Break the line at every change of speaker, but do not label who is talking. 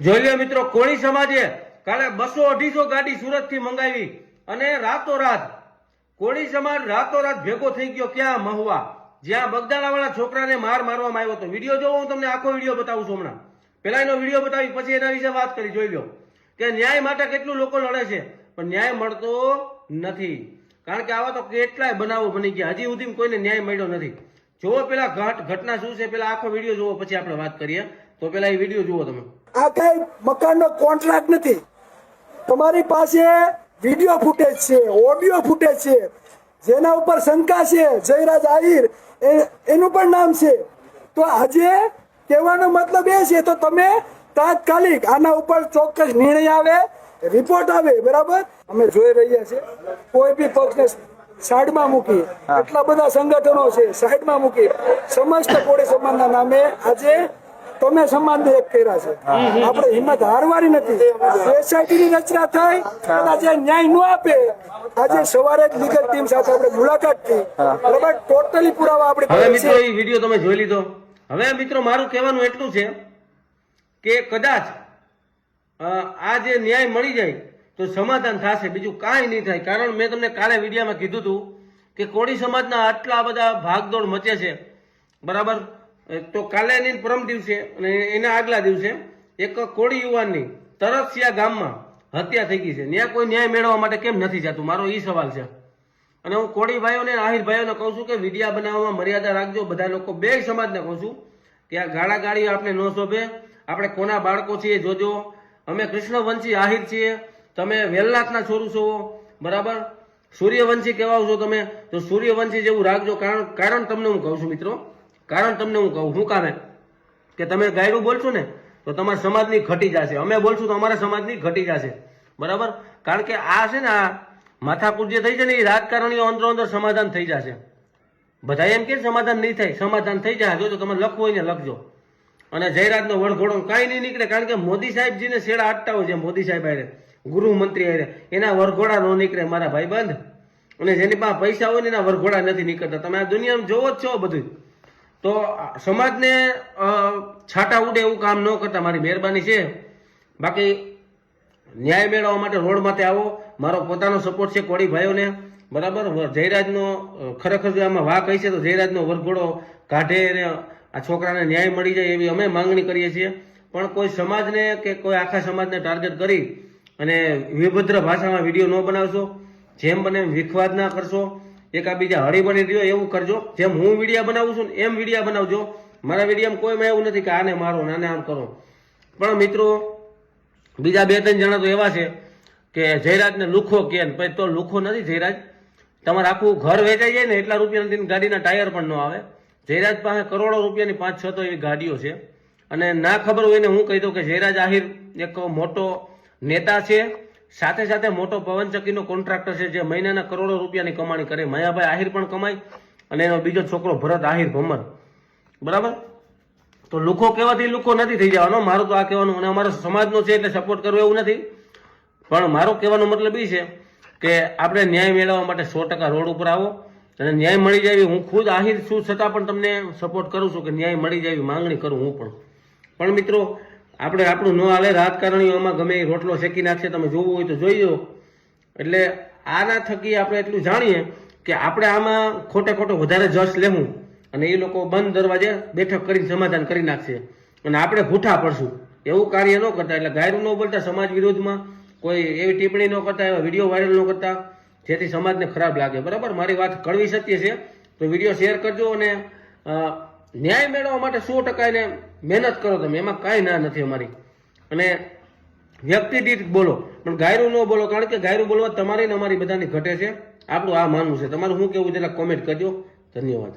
જોઈ લો મિત્રો, કોળી સમાજે કાલે 200-250 ગાડી સુરત થી મંગાવી અને રાતોરાત કોળી સમાજ રાતોરાત ભેગો થઈ ગયો ક્યાં? મહુવા, જ્યાં બગદાણા વાળા છોકરાને મારવામાં આવ્યો હતો. વિડીયો જોવો, હું તમને આખો વિડીયો બતાવું છું હમણાં. પેલા એનો વિડીયો બતાવી પછી એના વિશે વાત કરી. જોઈ લો કે ન્યાય માટે કેટલું લોકો લડે છે, પણ ન્યાય મળતો નથી. કારણ કે આવા તો કેટલાય બનાવો બની ગયા, હજી સુધી કોઈને ન્યાય મળ્યો નથી. જોવો પેલા ઘટના શું છે, પેલા આખો વિડીયો જોવો પછી આપણે વાત કરીએ. તો પેલા એ વિડીયો જુઓ તમે.
આ કઈ મકાનનો કોન્ટ્રાક્ટ નથી. તમારી પાસે વિડીયો ફૂટેજ છે, ઓડિયો ફૂટેજ છે, જેના ઉપર શંકા છે, જયરાજ આહિર એનું પણ નામ છે. તો આજે કહેવાનો મતલબ એ છે, તો તમે તાત્કાલિક આના ઉપર ચોક્કસ નિર્ણય આવે, રિપોર્ટ આવે. બરાબર, અમે જોઈ રહ્યા છીએ કોઈ બી પક્ષને સાઈડમાં મૂકી, એટલા બધા સંગઠનો છે સાઈડમાં મૂકી, સમસ્ત કોળી સમાજના નામે આજે તમે સમાજને એક કર્યા છે. આપણે હિંમત હારવાની નથી. એસઆઈટીની રચના થઈ, આજે ન્યાય ન આપે. આજે સવારે જ લીગલ ટીમ સાથે આપણે મુલાકાત થઈ. બરાબર, ટોટલી પુરાવા આપણે.
હવે મિત્રો એ વિડીયો તમે જોઈ લીધો. હવે મિત્રો મારું કહેવાનું એટલું છે કે કદાચ આ જે ન્યાય મળી જાય તો સમાધાન થશે, બીજું કાંઈ નહીં થાય. કારણ મેં તમને કાલે વિડીયોમાં કીધું હતું કે કોળી સમાજના આટલા બધા ભાગદોડ મચે છે. બરાબર, તો કાલે એની પરમ દિવસે અને એના આગલા દિવસે એક કોળી યુવાનની તરફસિયા ગામમાં હત્યા થઈ ગઈ છે. ત્યાં કોઈ ન્યાય મેળવવા માટે કેમ નથી જતું, મારો એ સવાલ છે. અને હું કોળી ભાઈઓને આહિર ભાઈઓને કહું છું કે વિડીયા બનાવવામાં મર્યાદા રાખજો. બધા લોકો બે સમાજને કહું છું કે આ ગાળાગાળી આપણે ન શોભે. આપણે કોના બાળકો છીએ જોજો. અમે કૃષ્ણવંશી આહિર છીએ, તમે વેલનાથના છોરું છો. બરાબર, સૂર્યવંશી કહેવાઓ છો તમે, તો સૂર્યવંશી જેવું રાખજો. કારણ તમને હું કહું છું મિત્રો, કારણ તમને હું કહું, શું કામે કે તમે ગાયરું બોલશો ને તો તમારા સમાજની ઘટી જશે, અમે બોલશું તો અમારા સમાજની ઘટી જશે. બરાબર, કારણ કે આ છે ને, આ માથાકૂટ જે થઈ છે ને, એ રાજકારણીઓ અંદરો અંદર સમાધાન થઈ જશે. બધા એમ કે સમાધાન નહીં થાય, સમાધાન થઈ જાય. જો તમે લખવું હોય ને લખજો. અને જયરાજનો વડઘોડો કાંઈ નહીં નીકળે, કારણ કે મોદી સાહેબજીને શેડા આટતા હોય છે, મોદી સાહેબ આરે ગૃહમંત્રી આરે, એના વરઘોડા ન નીકળે મારા ભાઈ બંધ. અને જેની પાસે પૈસા હોય ને એના વરઘોડા નથી નીકળતા. તમે આ દુનિયામાં જોવો જ છો બધું. તો સમાજને છાટા ઉડે એવું કામ ન કરતા, મારી મહેરબાની છે. બાકી ન્યાય મેળવવા માટે રોડ માથે આવો. મારો પોતાનો સપોર્ટ છે કોળી ભાઈઓને. બરાબર, જયરાજનો ખરેખર જો આમાં વાક હશે તો જયરાજનો વરઘોડો કાઢે ને આ છોકરાને ન્યાય મળી જાય એવી અમે માંગણી કરીએ છીએ. પણ કોઈ સમાજને કે કોઈ આખા સમાજને ટાર્ગેટ કરી અને વિભદ્ર ભાષામાં વિડીયો ન બનાવશો, જેમ બને એમ વિખવાદ ના કરશો, એકાબીજા હળી બની રહ્યો એવું કરજો. જેમ હું વિડીયા બનાવું છું ને એમ વિડીયા બનાવજો. મારા વિડીયામાં કોઈમાં એવું નથી કે આને મારો આને આમ કરો. પણ મિત્રો બીજા 2-3 જણા તો એવા છે કે જયરાજને લુખો કે, પછી તો લુખો નથી જયરાજ. તમારે આખું ઘર વેચાઈ જાય ને એટલા રૂપિયા નથી, ગાડીના ટાયર પણ ન આવે. જયરાજ પાસે કરોડો રૂપિયાની 5-6 તો એવી ગાડીઓ છે. અને ના ખબર હોય ને હું કહી દઉં કે જયરાજ આહિર એક મોટો નેતા છે, સાથે સાથે મોટો પવનચક્કીનો કોન્ટ્રાક્ટર છે, જે મહિનાના કરોડો રૂપિયાની કમાણી કરે. મયાભાઈ આહિર પણ કમાય અને એનો બીજો છોકરો ભરત આહિર ભમર. બરાબર, તો લુખો કહેવાથી લુખો નથી થઈ જવાનો. મારું તો આ કહેવાનું, અને અમારો સમાજનો છે એટલે સપોર્ટ કરવો એવું નથી. પણ મારો કહેવાનો મતલબ એ છે કે આપણે ન્યાય મેળવવા માટે 100% રોડ ઉપર આવો અને ન્યાય મળી જાય. હું ખુદ આહિર છું છતાં પણ તમને સપોર્ટ કરું છું કે ન્યાય મળી જાય માંગણી કરું હું પણ મિત્રો આપણે આપણું ન હાલે. રાજકારણીઓમાં ગમે એ રોટલો શેકી નાખશે, તમે જોવું હોય તો જોઈ લો. એટલે આના થકી આપણે એટલું જાણીએ કે આપણે આમાં ખોટે ખોટો વધારે જશ લેવું અને એ લોકો બંધ દરવાજે બેઠક કરીને સમાધાન કરી નાખશે અને આપણે ભૂઠા પડશું. એવું કાર્ય ન કરતા. એટલે ગાયરું ન બોલતા, સમાજ વિરોધમાં કોઈ એવી ટિપ્પણી ન કરતા, એવા વિડીયો વાયરલ ન કરતા જેથી સમાજને ખરાબ લાગે. બરાબર, મારી વાત કડવી સત્ય છે તો વિડીયો શેર કરજો. અને ન્યાય મેળવવા માટે 100% એને મહેનત કરો તમે, એમાં કાંઈ ના નથી અમારી. અને વ્યક્તિ દીઠ બોલો, પણ ગાયરું ન બોલો. કારણ કે ગાયરું બોલવા તમારી ને અમારી બધાની ઘટે છે. આપણું આ માનવું છે. તમારું શું કેવું જરા કોમેન્ટ કરજો. ધન્યવાદ.